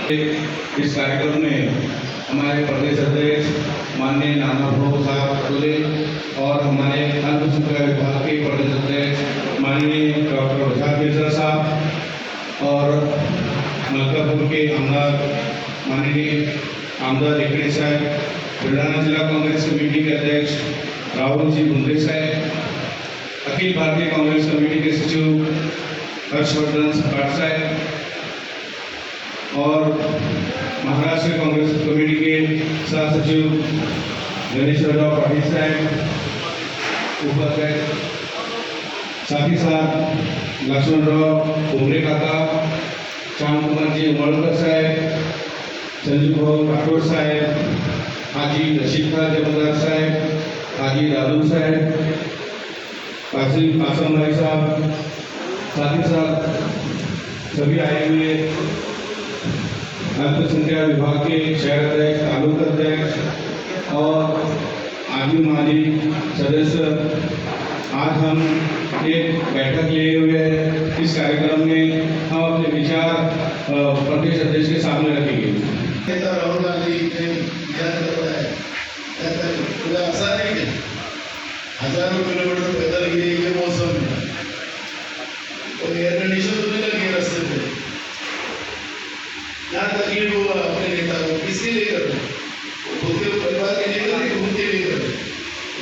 इस कार्यक्रम में हमारे प्रदेश अध्यक्ष माननीय नाना प्रभु साहब अतुले और हमारे अल्प संख्या विभाग के प्रदेश अध्यक्ष माननीय डॉक्टर विशाल मिश्रा साहब और मलकापुर के आमदार माननीय आमदार रेखड़े साहब, बुलढाणा जिला कांग्रेस कमेटी के अध्यक्ष राहुल जी बुंदे साहब, अखिल भारतीय कांग्रेस कमेटी के सचिव हर्षवर्धन सपाट साहब और महाराष्ट्र कांग्रेस कमेटी के सह सचिव गणेशराव पाटिल साहब उपस्थित, साथ ही साथ लक्ष्मणराव कुमरे काका, श्याम कुमार जी उमरकर साहब, संजू भाऊ राठौर साहब, हाजी रशीद खान जमादार साहब, हाजी दादू साहब, कासिम भाई साहब, साथ ही साथ सभी आए हुए अल्पसंख्यक विभाग के शहर अध्यक्ष, तालुका अध्यक्ष और आदि माली सदस्य, आज हम एक बैठक लिए हुए हैं। इस कार्यक्रम में हम अपने विचार प्रदेश अध्यक्ष के सामने रखेंगे। राहुल गांधी ने याद करता है, ऐसा नहीं है हजारों किलोमीटर पैदल गए ये मौसम में और एयर कंडीशन तो नहीं लगी रास्ते पे, क्या तकलीफ हुआ अपने नेता को, किसके लिए कर रहे, खुद के परिवार के लिए कर रहे, उनके लिए कर रहे,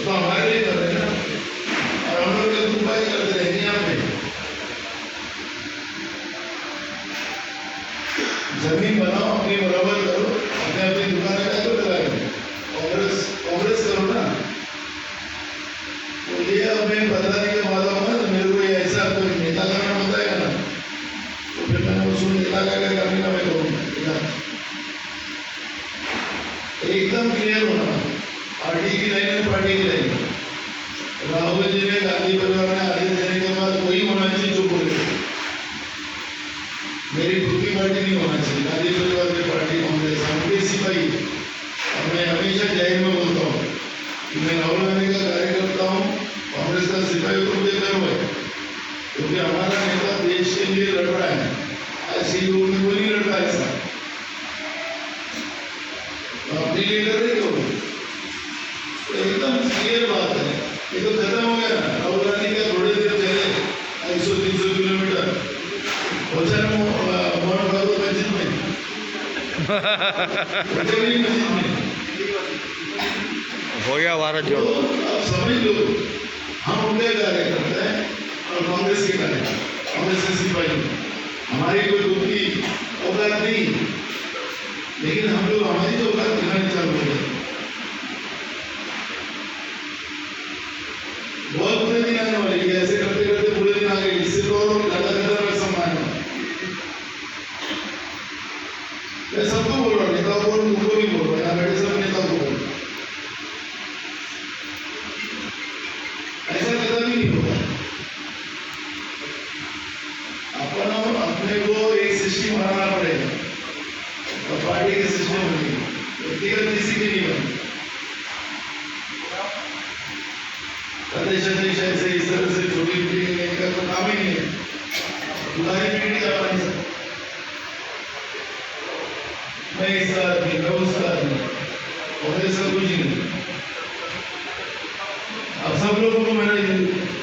तो हमारे लिए कर रहे ना, और हम लोग एक उपाय करते रहेंगे यहाँ पे। जमीन बनाओ, अपनी बराबर करो, अपने अपनी दुकान का तो लगाए, कांग्रेस करो ना, तो ये हमें बताने के बाद होगा मेरे को ऐसा कोई नेता का नाम बताएगा ना, तो फिर मैंने उसको नेता का क्या करने का मैं कहूँगा एकदम क्लियर होना, पार्टी की लाइन है, पार्टी की लाइन। राहुल जी ने गांधी परिवार ने आदेश देने के बाद कोई होना चाहिए जो बोले, मेरी खुद की पार्टी नहीं होना चाहिए, गांधी परिवार की पार्टी कांग्रेस, हमके सिपाही। और मैं हमेशा जाहिर में बोलता हूँ कि मैं राहुल गांधी का कार्यकर्ता हूँ, कांग्रेस का सिपाही को बेहतर हुआ है, क्योंकि हमारा नेता देश के लिए लड़ रहा है, ऐसी लोग को नहीं लड़ता ऐसा, तो अपने लिए कर रहे हो, तो एकदम क्लियर बात है। ये तो खत्म हो गया। राहुल गांधी का थोड़ी देर पहले 200-300 किलोमीटर पहुंचा मोहन बाबू मस्जिद में हो गया भारत जो आप समझ लो, हम उनके कार्यकर्ता हैं और कांग्रेस के कार्यकर्ता, कांग्रेस के सिपाही, हमारी कोई खुद की औकात नहीं, लेकिन हम लोग हमारी तो औकात दिखाने चालू हो गए। बहुत बुरे दिन आने वाले, ऐसे करते करते बुरे दिन आ गए, इससे तो ज्यादा खतरनाक सम्मान है। मैं सबको बोल रहा हूँ, नेताओं को, उनको भी बोल रहा हूँ, यहाँ बैठे सब नेताओं को बोल रहा हूँ, ऐसा कदम ही नहीं होगा। अपन अपने को एक सिस्टम बनाना पड़ेगा और पार्टी के सिस्टम बनेगी, व्यक्तिगत किसी की नहीं बनेगी। प्रदेश अध्यक्ष ऐसे इस तरह से छोटी मीटिंग का तो काम ही नहीं है, बुलाई मीटिंग का बन सकता, मैं इसका आदमी, मैं उसका आदमी, और ऐसा कुछ नहीं। अब सब लोगों को मैंने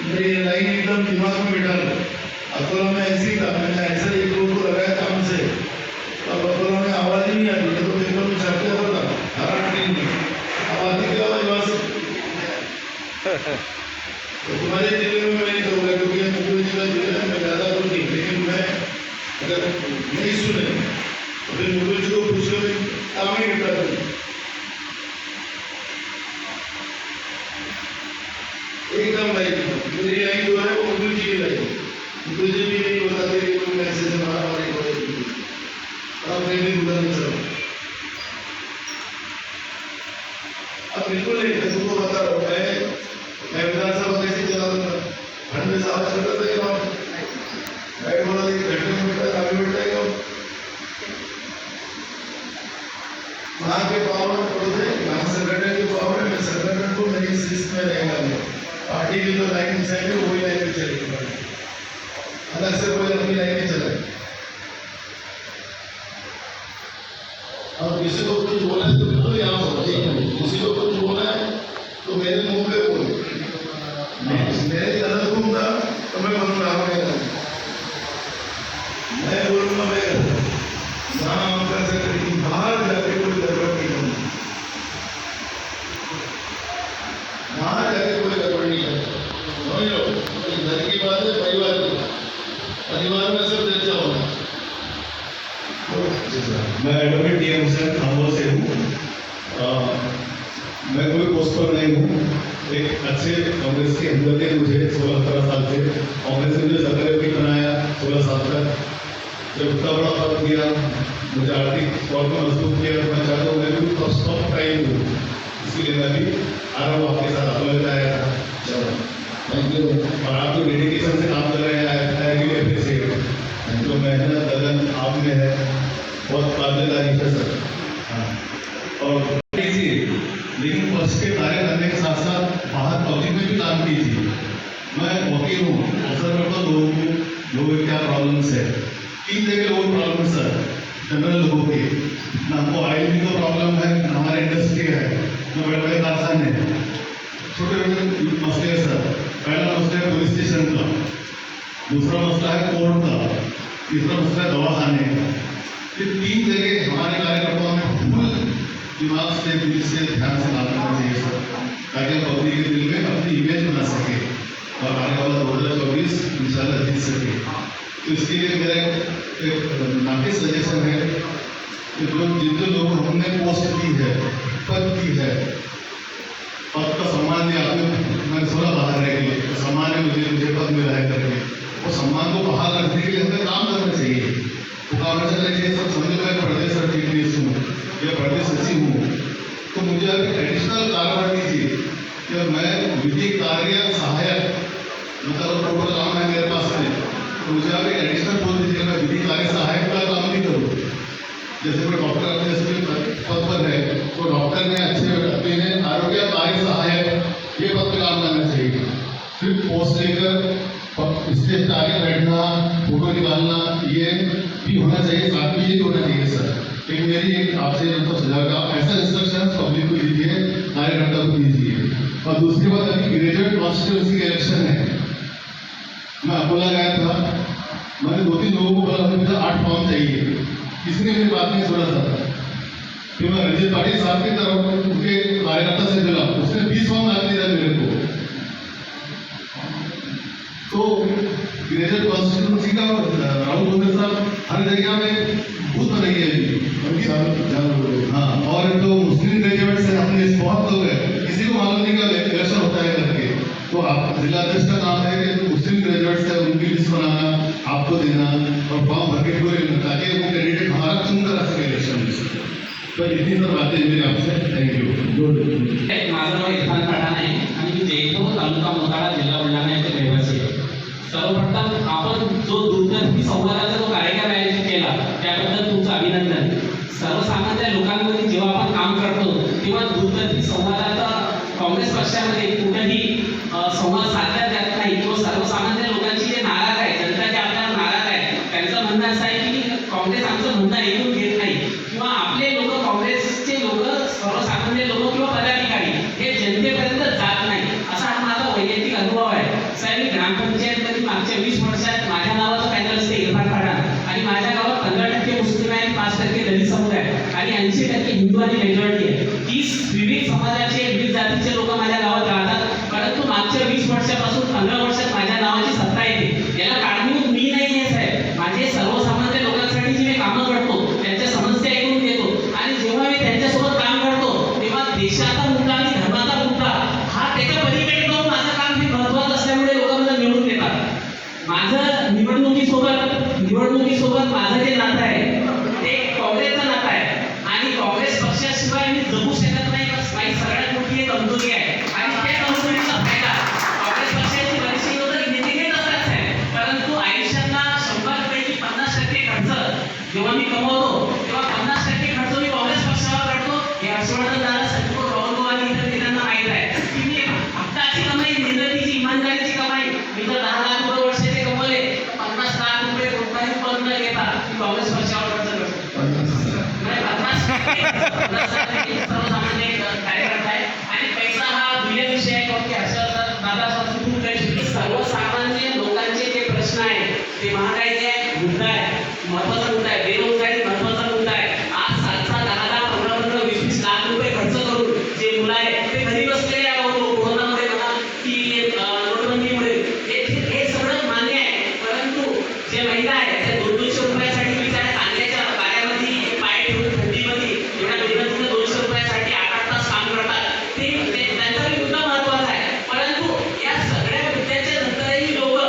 मेरी लाइन एकदम दिमाग में बिठा लो। अकोला में ऐसी था, मैंने ऐसे एक लोग को लगाया काम से, अब अकोला में आवाज ही नहीं आती, तो पेपर में छापते होता हरा टीम में, अब आती की आवाज वहां से। तो तुम्हारे जिले में मैं नहीं कहूँगा, क्योंकि मुंबई जिला जिले में ज़्यादा कुछ नहीं, लेकिन मैं अगर नहीं सुने तो फिर मुंबई जी को पूछ लो, काम ही निपटा दूँ। एकदम लाइक मेरी लाइन जो है वो मुंबई जी की लाइन, मुंबई जी भी नहीं बताते कि तुम ऐसे से मारा हो रही, अब मैं भी बुरा नहीं चला। अब बिल्कुल नहीं, मैं तुमको बता रहा हूँ, मैं विधानसभा कैसे चला दूंगा, ठंड में साफ करता था कि बैठ बोला कि घंटे में बैठा आगे बैठ जाएगा, वहाँ के पावर पड़ोसे, वहाँ संगठन के पावर है, मैं संगठन को मेरी लिस्ट में रहेगा, पार्टी की जो लाइन चाहिए वही लाइन में चलेगी, अलग से कोई अपनी लाइन नहीं चलाए। है तो यहाँ बोलो, किसी को कुछ बोलना है तो मेरे मुंह पे बोलो। मैं गलत हूँगा तो मैं बोलूँगा हाँ मैं गलत हूँ। मैं बोलूँगा मैं गलत हूँ। वहाँ हम कर सकते हैं, लेकिन बाहर जाके कोई गड़बड़ नहीं करनी। बाहर जाके कोई गड़बड़ नहीं करनी। समझ लो, ये घर की बात है, परिवार की बात। परिवार में सब चर्चा होना। मैं एडवोकेट डी एम हुसैन खामोल से हूँ। मैं कोई पोस्ट पर नहीं हूँ। एक अच्छे कांग्रेस के अंदर थे मुझे 16-17 साल से। कांग्रेस ने मुझे सेक्रेटरी बनाया 16 साल तक। जब इतना बड़ा पद दिया, मुझे आर्थिक तौर पर मजबूत किया, तो मैं चाहता हूँ मैं भी top टाइम हूँ। इसीलिए मैं भी आ रहा हूँ आपके साथ, आपको लेकर आया था। चलो थैंक यू। और आप जो डेडिकेशन से काम कर रहे हैं, आई रियली अप्रिशिएट। जो मेहनत लगन आप में है, बहुत काबिल तारीफ है सर। हाँ, और कीजिए, लेकिन पक्ष के कार्य करने के साथ साथ बाहर पब्लिक में भी काम कीजिए। मैं वकील हूँ, अवसर करता हूँ लोगों के क्या प्रॉब्लम्स है। 3 जगह लोगों की प्रॉब्लम सर, जनरल लोगों की। ना हमको आईएलबी का प्रॉब्लम है, ना हमारे इंडस्ट्री है, ना बड़े बड़े कारखाने हैं। छोटे छोटे मसले हैं सर। पहला मसला है पुलिस स्टेशन का, दूसरा मसला है कोर्ट का, तीसरा मसला है दवाखाने का। ये 3 जगह हमारे कार्यकर्ताओं ने फुल दिमाग से, दिल से, ध्यान से काम करना चाहिए सर, ताकि हम पब्लिक के दिल में अपनी इमेज बना सके और आने वाला 2024 इंशाल्लाह जीत सके। तो इसके लिए मेरा एक नाटिस सजेशन है कि जिन लोगों को हमने पोस्ट की है, पद की है, पद का सम्मान दिया आपने, मैंने थोड़ा बाहर रह गए तो सम्मान है मुझे पद मिला है करके, वो सम्मान को बहाल रखने के लिए हमें काम करना चाहिए। तो काम करना चाहिए सब। समझ लो मैं प्रदेश चीफ हूँ या प्रदेश सचिव हूँ, तो मुझे अभी एडिशनल कार्यभार दीजिए कि मैं विधि कार्य सहायक, मतलब टोटल काम है मेरे पास में, तो मुझे अभी एडिशनल बोल दीजिए मैं विधि कार्य सहायक का काम नहीं करूँ। जैसे कोई डॉक्टर अपने पद पर है तो डॉक्टर में अच्छे हैं, आरोग्य कार्य सहायक ये पद पर काम करना चाहिए। सिर्फ पोस्ट लेकर स्टेज पे आगे बैठना, फोटो निकालना, ये भी होना चाहिए, साथ में ये भी होना चाहिए सर। एक मेरी एक आपसे मतलब सुझाव का ऐसा इंस्ट्रक्शन पब्लिक को दीजिए, कार्यकर्ता को दीजिए। और दूसरी बात, अभी ग्रेजुएट कॉन्स्टिट्यूंसी के इलेक्शन है, मैं अकोला गया था, मैंने 2-3 लोगों को बोला मुझे 8 फॉर्म चाहिए, किसी ने मेरी बात नहीं सुना था। फिर मैं रंजीत पाटिल साहब की तरफ उनके कार्यकर्ता से मिला, उसने 20 फॉर्म डाल दिया मेरे को। तो ग्रेजुएट कॉन्स्टिट्यूंसी का राहुल गांधी साहब हर जगह में बूथ बनाई है अभी। हाँ, और जो मुस्लिम ग्रेजुएट्स हैं अपने बहुत लोग हैं, किसी को मालूम नहीं कि इलेक्शन होता है करके। तो आप जिला अध्यक्ष का काम है कि मुस्लिम ग्रेजुएट्स है उनकी लिस्ट बनाना, आपको देना और फॉर्म भर के पूरे, ताकि वो कैंडिडेट हमारा चुन कर आ सके इलेक्शन में। तो इतनी सब बातें मेरी आपसे। Thank you. माझं नाव इरफान पठाण आहे आणि मी जयपूर तालुका मोताळा जिल्हा बुलढाणा येथे रहिवासी आहे। सर्वप्रथम आपण जो दूरदर्शी संवादाचा जो कार्यक्रम आयोजित केला त्याबद्दल तुमचं अभिनंदन। सर्वसामान्य लोकांमध्ये जेव्हा आपण काम करतो तेव्हा दूरदर्शी संवादाचा काँग्रेस पक्षामध्ये कुठेही संवाद साधला जात नाही किंवा सर्वसामान्य लोकांची जे नाराज आहे, जनता जे आपल्याला नाराज आहे, त्यांचं म्हणणं असं आहे की काँग्रेस आमचं म्हणणं ऐकून घेत नाही किंवा आपले लोक, काँग्रेसचे लोक, सर्वसामान्य लोक किंवा पदाधिकारी हे जनतेपर्यंत जात नाही, असा हा माझा वैयक्तिक अनुभव आहे। साहेब, मी ग्रामपंचायतमध्ये मागच्या 20 वर्षात माझ्या नावाचं पॅनल असते इरफान पठाण आणि माझ्या गावात 15% मुस्लिम आहेत, 5% दलित समुदाय आहे आणि 80% हिंदू आणि मेजॉरिटी आहे। 30 विविध समाजाचे, विविध जातीचे लोक माझ्या गावात राहतात, परंतु मागच्या 20 वर्षापासून 15 वर्षात माझ्या नावाची सत्ता येते। याला कारणीभूत मी नाही आहे साहेब, माझे सर्वसामान्य लोकांसाठी जे मी कामं करतो त्यांच्या समस्या ऐकून घेतो आणि जेव्हा मी त्यांच्यासोबत काम करतो तेव्हा देशाचा मुद्दा आणि धर्माचा मुद्दा हा त्याच्या पलीकडे जाऊन माझं काम हे महत्त्वाचं असल्यामुळे लोक मला निवडून देतात। माझं निवडणुकीसोबत माझं जे नातं आहे ते काँग्रेसचं नातं आहे आणि काँग्रेस पक्षाशिवाय मी जगू शकत नाही। माझी सगळ्यात मोठी एक कमजोरी आहे आणि त्या कमजोरीचा फायदा काँग्रेस पक्षाची बरीचशी लोक नेते घेत असतात साहेब, परंतु आयुष्यातला 100 पैकी 50% खर्च जेव्हा मी कमवतो तेव्हा 50% खर्च मी काँग्रेस पक्षावर करतो। हे हर्षवर्धन दादा, सचिव राहुल आणि इतर नेत्यांना माहीत आहे की मी हक्काची कमाई, मेहनतीची, इमानदारीची कमाई, मी जर 10 लाख रुपये वर्षाचे कमवले 50 लाख रुपये कोणताही पद न घेता मी काँग्रेस पक्षावर खर्च करतो। 50% ते महागाईचे मुद्दा आहे, महत्वाचा मुद्दा आहे. बेरोजगारी महत्वाचा मुद्दा आहे. आज 7-7, 10-10, 15-15, 20-20 लाख रुपये खर्च करून जे मुलं आहेत ते घरी बसलेले आहेत. कोरोनामुळे म्हणा की नोटबंदीमुळे हे सगळं मान्य आहे. परंतु जे महिला आहेत त्या 200 रुपयासाठी बिचाऱ्या कांद्याच्या पाण्यामध्ये पाय ठेवून थंडीमध्ये एवढ्या मेहनतीनं 200 रुपयासाठी 8-8 तास काम करतात. ते त्यांचाही मुद्दा महत्वाचा आहे. परंतु या सगळ्या मुद्द्याच्या नंतरही लोक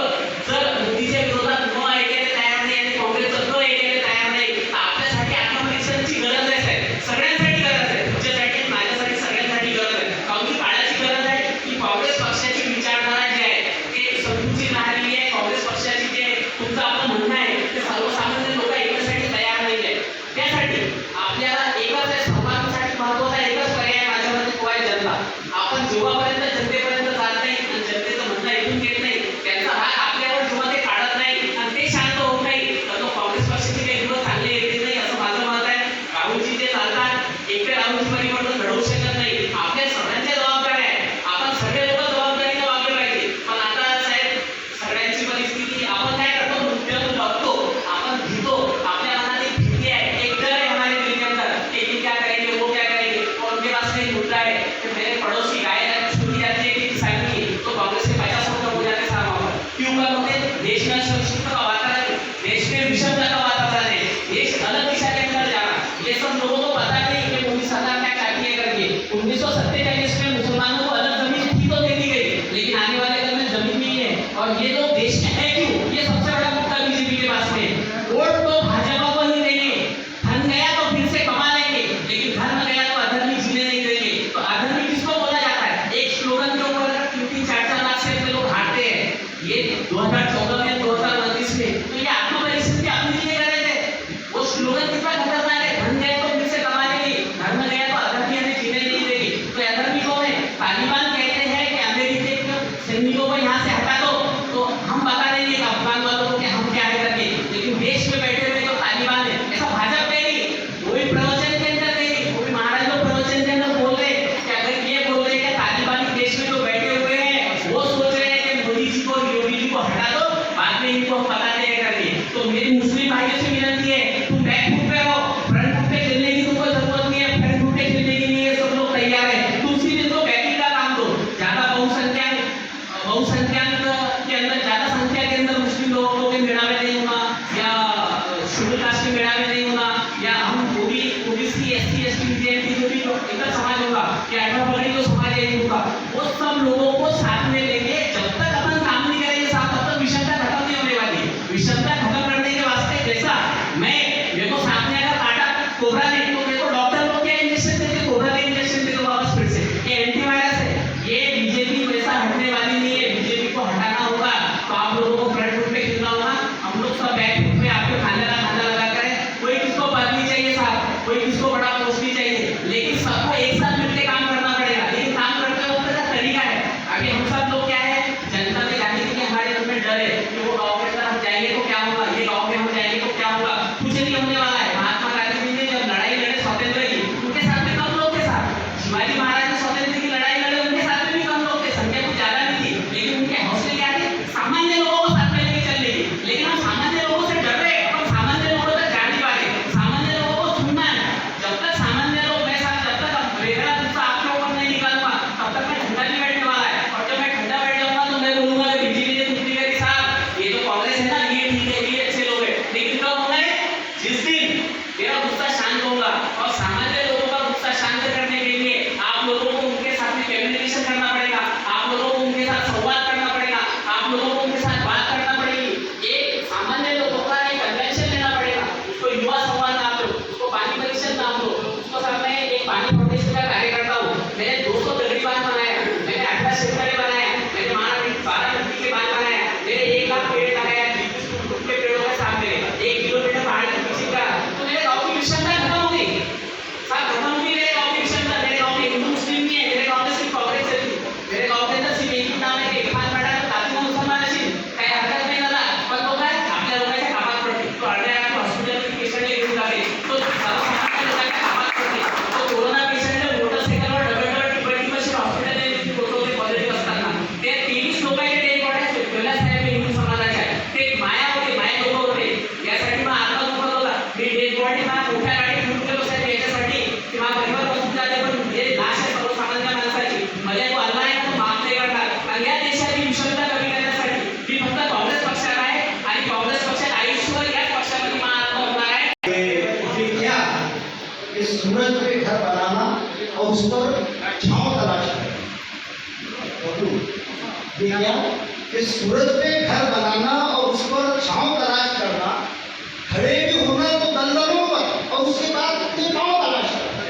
जर मोदीच्या विरोधात न ऐकायला तयार नाही आणि काँग्रेसचं न ऐकायला तयार नाही, तर आपल्यासाठी आत्मपरीक्षणाची गरज आहे. सगळ्यांसाठी गरज आहे, तुमच्यासाठी माझ्यासाठी सगळ्यांसाठी गरज आहे. कारण की काळाची गरज आहे की काँग्रेस पक्षाची विचारधारा जी आहे ते संकुचित राहिलेली आहे. काँग्रेस पक्षाची जे तुमचं आपलं म्हणणं आहे ते सर्वसामान्य लोक ऐकण्यासाठी तयार नाही आहे. त्यासाठी आपल्याला एकच आहे, सर्वांसाठी महत्वाचा एकच पर्याय माझ्या मते तो आहे जनता. आपण जेव्हापर्यंत जनतेपर्यंत जात नाही आणि जनतेचं म्हणणं ऐकून घेत नाही, त्यांचा राग आपल्यावर जेव्हा ते काढत नाही आणि ते शांत होत नाही, तर तो काँग्रेस पक्षाचे काही दिवस चांगले येत नाही असं माझं मत आहे. राहुलजी जे चालतात एकटे राहुलजी परिवर्तन घडवू शकत नाही. आपल्या सगळ्यांच्या जबाबदाऱ्या आहे. आपण सगळे लोक जबाबदारीने वागले पाहिजे. पण आता साहेब सगळ्यांची परिस्थिती आपण काय करतो, मुद्द्यातून बघतो, आपण भीतो. आपल्या मनात एक भीती आहे, एक डर आहे हमारे दिल के अंदर कि ये क्या करेंगे, वो क्या करेंगे. और उनके पास में एक मुद्दा है कि मेरे पड़ोसी गाय छूटी जाती है कि किसान की, तो कांग्रेस के 50 वोट हो जाते साहब वहाँ पर. क्यों कर होते, देश में सुरक्षित का वातावरण, देश में विषमता का वातावरण है, देश अलग दिशा के अंदर जा रहा है. ये सब लोगों को पता नहीं कि मोदी सरकार क्या चाहती है करके. 1947 में मुसलमानों को अलग जमीन थी तो दे दी गई, लेकिन आने वाले कल में जमीन नहीं है. और ये लोग देश में है क्यों, ये सबसे बड़ा मुद्दा बीजेपी के पास में है. वोट तो भाजपा को ही देंगे, धन गया तो फिर से कमा लेंगे, लेकिन धर्म गया तो अधर्मी जीने नहीं देंगे. तो अधर्मी किसको बोला जाता है, एक स्लोगन के ऊपर 3-4 लाख से अपने लोग हारते हैं. ये 2014 में 2029 में तो ये आत्मपरीक्षण की अपनी लिए कर रहे थे. वो स्लोगन कितना खतरनाक है, धन गया तो फिर से कमा लेंगे, धर्म गया तो अधर्मी हमें जीने नहीं देंगे. तो अधर्मी कौन है, तालिबान कहते हैं कि अमेरिकी के सैनिकों को यहाँ से हटा दो तो हम बता देंगे अफगान वालों को कि हम क्या है करके. लेकिन देश में बैठे हुए तो तालिबान है, ऐसा भाजपा में नहीं. वो भी प्रवचन के अंदर नहीं, वो भी महाराज लोग प्रवचन के अंदर बोल रहे हैं कि अगर ये बोल रहे हैं कि तालिबानी देश में जो बैठे हुए हैं वो सोच रहे हैं कि मोदी जी को, योगी जी को हटा दो, बाद में इनको हम बता देंगे करके. तो मेरी मुस्लिम भाइयों से विनती है, तुम बैक फुट पे रहो, फ्रंट फुट पे चलने की तुमको जरूरत नहीं है. फ्रंट फुट पे चलने के लिए सब लोग तैयार है. दूसरी दिन तो बैटिंग का काम दो. ज्यादा बहुसंख्यक के अंदर, ज्यादा संख्या के अंदर मुस्लिम लोगों को भी मेड़ावे नहीं होना, या शेड्यूल कास्ट के मेड़ावे नहीं होना, या हम ओबीसी SC ST विद्यार्थी जो भी इधर समाज होगा या 18 पगड़ी जो समाज है होगा, वो सब लोगों को साथ में लेके जब तक अपन काम नहीं करेंगे साहब, तब तक विषमता खत्म नहीं होने वाली. विषमता खत्म करने के वास्ते जैसा और उस पर छांव तलाश करें। ये क्या कि सूरज पे घर बनाना और उस पर छांव तलाश करना, खड़े भी होना तो दलदलों पर और उसके बाद अपने पांव तलाश करना।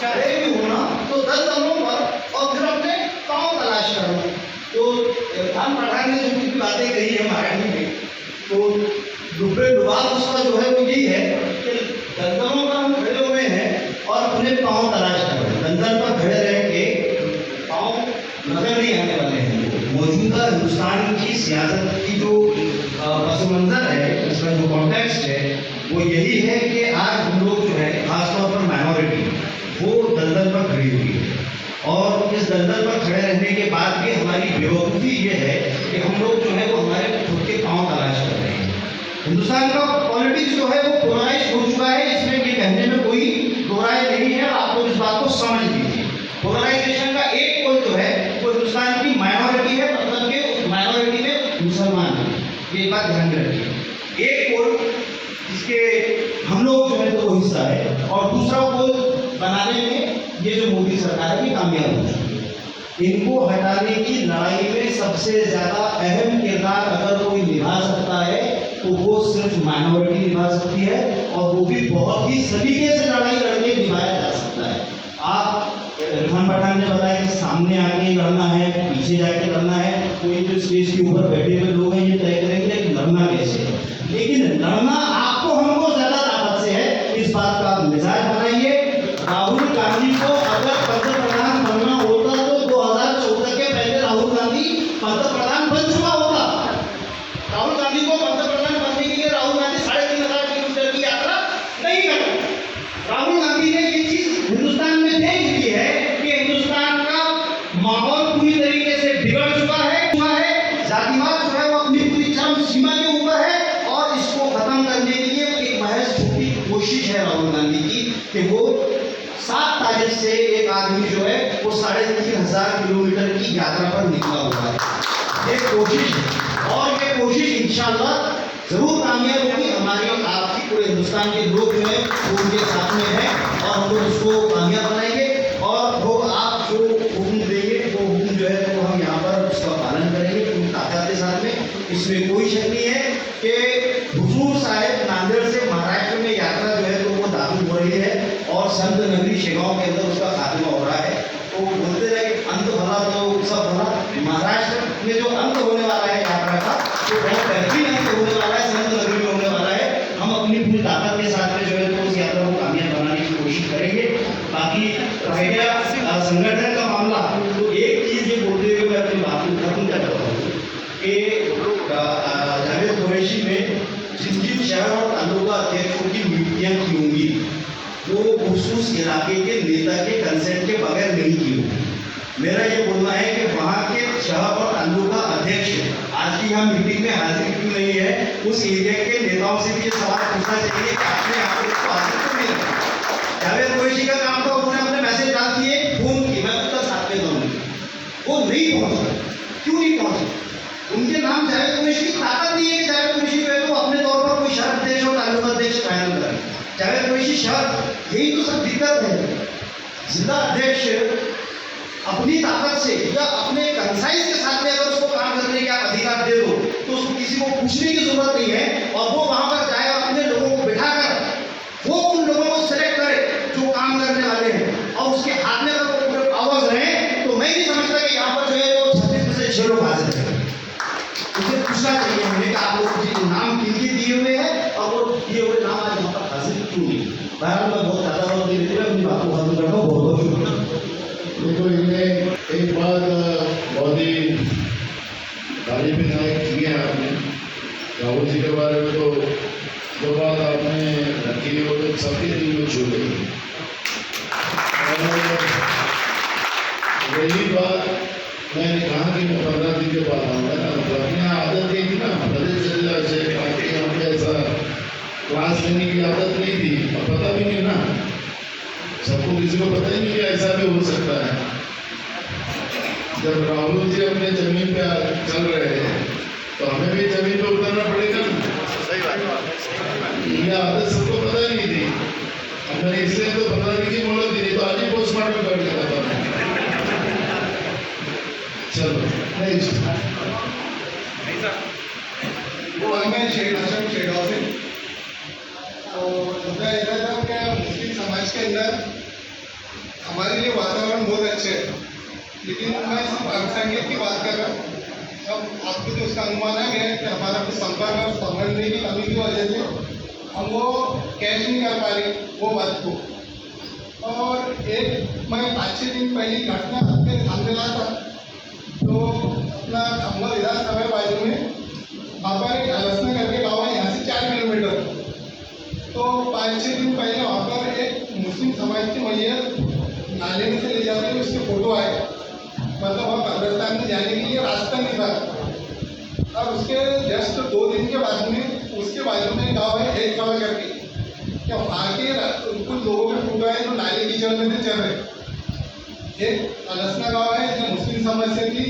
खड़े भी होना तो दलदलों पर और फिर अपने पांव तलाश करना। तो इरफान पठान ने जो कुछ बातें कही है मराठी में, तो डुबे डुबाल उसका जो है वो यही है कि दलदलों पर हम खड़े हुए हैं और अपने पांव तलाश कर रहे हैं। दलदल पर खड़े रह के पांव नजर नहीं आने वाले हैं। मौजूदा हिंदुस्तान की सियासत की जो पस मंजर है, इसका जो कॉन्टेक्स्ट है, वो यही है कि आज हम लोग जो है खासतौर पर माइनॉरिटी वो दलदल पर खड़ी हुई है। और इस दलदल पर खड़े रहने के बाद भी हमारी बेवकूफ़ी ये है कि हम लोग जो है वो हमारे खुद के पांव तलाश कर रहे हैं। हिंदुस्तान का पॉलिटिक्स जो है वो पोलराइज हो चुका है, इसमें ये कहने में कोई दो राय नहीं है। आप लोग इस बात को समझ लीजिए। पोलराइजेशन का एक पोल जो है वो हिंदुस्तान की माइनॉरिटी है, मतलब कि माइनॉरिटी में मुसलमान है। ये बात ध्यान में रखिए। एक पोल इसके हम लोग जो है तो वो हिस्सा है, और दूसरा पोल बनाने में ये जो मोदी सरकार है ये कामयाब हो चुकी है। इनको हटाने की लड़ाई में सबसे ज्यादा अहम किरदार अगर कोई निभा सकता है तो वो सिर्फ माइनॉरिटी निभा सकती है, और वो भी बहुत ही सलीके से लड़ाई लड़के निभाया जा सकता है। आप इरफान पठान ने बताया कि सामने आके लड़ना है, पीछे जाके लड़ना है, कोई जो स्टेज के ऊपर बैठे हुए लोग हैं ये तय करेंगे कि लड़ना कैसे है। लेकिन लड़ना आपको हमको ज्यादा ताकत से है, इस बात का आप मिजाज बनाइए। राहुल गांधी को अगर पंतप्रधान बनना होता तो 2014 के पहले राहुल गांधी पंतप्रधान बन चुका होता। राहुल गांधी को पंतप्रधान बनने के लिए राहुल गांधी 3,500 किलोमीटर की यात्रा नहीं करता। राहुल गांधी ने ये चीज हिंदुस्तान में देख ली है कि हिंदुस्तान का माहौल पूरी तरीके से बिगड़ चुका है। जातिवाद जो है वो अपनी पूरी चरम सीमा के ऊपर है, और इसको खत्म करने के लिए एक महज छोटी कोशिश है राहुल गांधी की कि वो 7 तारीख से एक आदमी जो है वो 3,500 किलोमीटर की यात्रा पर निकला हुआ है। ये कोशिश है, और ये कोशिश इंशाल्लाह जरूर कामयाब होगी। हमारी आपकी पूरे हिंदुस्तान के लोग जो है वो उनके साथ में है, और हम लोग उसको कामयाब बनाएंगे। और वो आप जो हुक्म देंगे वो हुक्म जो है वो हम यहाँ पर उसका पालन करेंगे पूरी ताकत के साथ में। इसमें कोई शक नहीं है कि हुजूर साहिब नांदेड़ से महाराष्ट्र में यात्रा जो है तो वो दाखिल हो रही है, और संत नगरी शेगांव के अंदर उसका खात्मा हो रहा है। तो बोलते रहे अंत भला तो सब भला। महाराष्ट्र में जो अंत होने वाला है यात्रा का, तो बहुत बेहतरीन अंत होने वाला है, संत नगरी में होने वाला है। हम अपनी पूरी ताकत के साथ में जो है तो उस यात्रा को कामयाब बनाने की कोशिश करेंगे। बाकी रह गया संगठन का मामला, तो एक चीज ये बोलते हुए मैं अपनी बात को खत्म करता हूँ कि जावेद कुरैशी में जिन जिन शहर और तालुका अध्यक्षों की मीटिंग की होंगी वो उस इलाके के नेता के कंसेंट के बगैर नहीं की होगी। मेरा ये बोलना है कि वहाँ के शहर और तालुका अध्यक्ष आज की यहाँ मीटिंग में हाजिर क्यों नहीं है, उस एरिया के नेताओं से भी ये सवाल पूछना चाहिए कि आपने यहाँ पर इसको हाजिर क्यों नहीं किया। जावेद कुरैशी का काम था, उन्होंने अपने मैसेज डाल दिए, फोन की, मैं उत्तर साथ में दूंगी, वो नहीं पहुंचा। क्यों नहीं पहुंचे? उनके नाम जावेद कुरैशी की ताकत नहीं है कि जावेद कुरैशी जो है तो अपने तौर पर कोई शहर अध्यक्ष और तालुका अध्यक्ष कायम करें। जावेद कुरैशी शहर, यही तो सब दिक्कत है। जिला अध्यक्ष अपनी ताकत से या अपने कंसाइज के साथ में अगर उसको काम करने का अधिकार दे दो तो उसको किसी को पूछने की जरूरत नहीं है, और वो वहां पर जाए और अपने लोगों को बिठाकर वो उन लोगों को सिलेक्ट करे जो काम करने वाले हैं, और उसके हाथ में अगर वो पूरे पावर्स रहे तो मैं नहीं समझता कि यहाँ पर जो है वो 36 में से 6 लोग हाजिर हैं। उसे पूछना चाहिए हमें कि आप लोग जी नाम किनके दिए हुए हैं, और वो दिए हुए नाम आज यहाँ पर हाजिर क्यों नहीं। बहरहाल मैं बहुत ज़्यादा वक्त नहीं देती, मैं अपनी बात को खत्म करता हूँ। बहुत बहुत शुक्रिया। देखो, इनमें एक बात बहुत ही तारीफ लायक की है आपने राहुल जी के बारे में। तो जो बात आपने रखी है वो तो सबके दिल में छू गई। वही बात मैंने कहा कि मैं 15 दिन के बाद आऊँगा ना, मतलब अपने आदत नहीं थी ना, प्रदेश से पार्टी हमें ऐसा क्लास लेने की आदत नहीं थी, और पता भी नहीं ना, सबको किसी को पता ही नहीं कि ऐसा भी हो सकता है। जब राहुल जी अपने जमीन पे चल रहे हैं तो हमें भी जमीन पे उतरना पड़ेगा ना। सही बात। ये आदत सबको पता नहीं थी। अब मैंने इसलिए तो 15 दिन की वो मैं अशोक शेगांव से। तो मुद्दा ऐसा था कि मुस्लिम समाज के अंदर हमारे लिए वातावरण बहुत अच्छे है, लेकिन मैं सिर्फ अल्पसंख्यक की बात कर रहा हूँ। अब आपको तो उसका अनुमान आ गया कि हमारा कुछ संपर्क और समझने की कमी की वजह से हम वो कैच नहीं कर पा रहे वो बात को। और एक मैं 5-6 दिन पहले घटना अपने सामने ला था, तो अपना खम्बर विधानसभा बाजू में वहाँ पर एक अलसना करके गाँव है, यहाँ से 4 किलोमीटर। तो 5-6 दिन पहले वहाँ पर एक मुस्लिम समाज की मैयत नाले में से ले जाते हुए उसके फोटो आए, मतलब वहाँ कब्रिस्तान में जाने के लिए रास्ता नहीं था। और उसके जस्ट 2 दिन के बाद में उसके बाजू में गाँव है एक वाला करके, क्या वहाँ के कुछ लोगों के फोटो है जो नाले कीचड़ में से चल रहे। एक अलसना गाँव है जो मुस्लिम समाज से थी,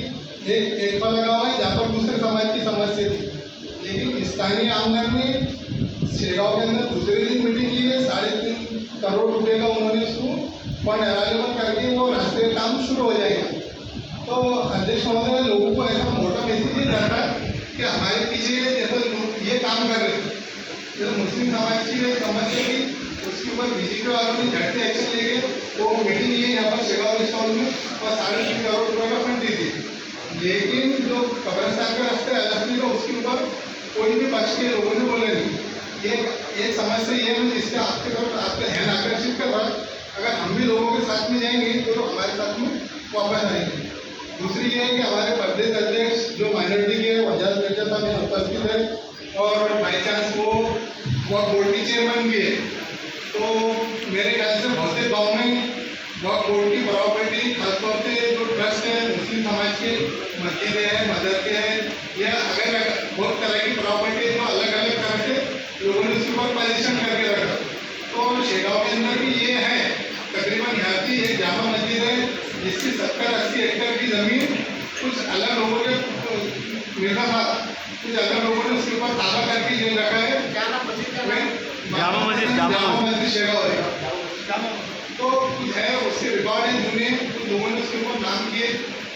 एक वाला गाँव है जहाँ पर दूसरे समाज की समझ से थी। लेकिन स्थानीय आमदार ने शेगांव के अंदर दूसरे दिन मीटिंग की है, 3.5 करोड़ रुपए का उन्होंने उसको फंड अवेलेबल करके वो रास्ते का काम शुरू हो जाएगा। तो अध्यक्ष महोदय लोगों को ऐसा मोटा मैसेज ये जाता है कि हमारे पीछे जैसे ये काम कर रहे थे, जैसे मुस्लिम समाज की समस्या थी उसके ऊपर बीजेपी वालों ने झट से एक्शन ले गए। तो मीटिंग ये यहाँ पर शेगांव स्टॉल में और 3.5 करोड़ रुपए का फंड दी थी। लेकिन जो कब्रिस्तान का रास्ता है अलसनी का, उसके ऊपर कोई भी पक्ष के लोगों ने बोले नहीं। ये एक समस्या ये है जिससे आपके तरफ आपका ध्यान आकर्षित कर रहा है। अगर हम भी लोगों के साथ में जाएंगे तो हमारे साथ में वापस आएंगे। दूसरी ये है कि हमारे प्रदेश अध्यक्ष जो माइनॉरिटी के वजाज मिर्जा साहब यहाँ उपस्थित है और बाई चांस वो बोर्ड की चेयरमैन भी है। तो मेरे ख्याल से बहुत से गाँव में बोर्ड की प्रॉपर्टी खासतौर से जो ट्रस्ट है मुस्लिम समाज के मस्जिद है, मदर के है, या अलग बहुत तरह की प्रॉपर्टी जो अलग अलग तरह से लोगों ने उसके ऊपर पोजीशन करके रखा। तो शेगांव के अंदर भी ये है, तकरीबन यहाँ की एक जामा मस्जिद है जिसकी 70-80 एकड़ की जमीन कुछ अलग लोगों ने मिला था, कुछ अलग लोगों ने उसके ऊपर ताबा करके ये रखा है। क्या नाम मस्जिद का? जामा मस्जिद शेगांव है। तो कुछ है उसके रिकॉर्ड है दुनिया, कुछ लोगों ने उसके ऊपर नाम किए।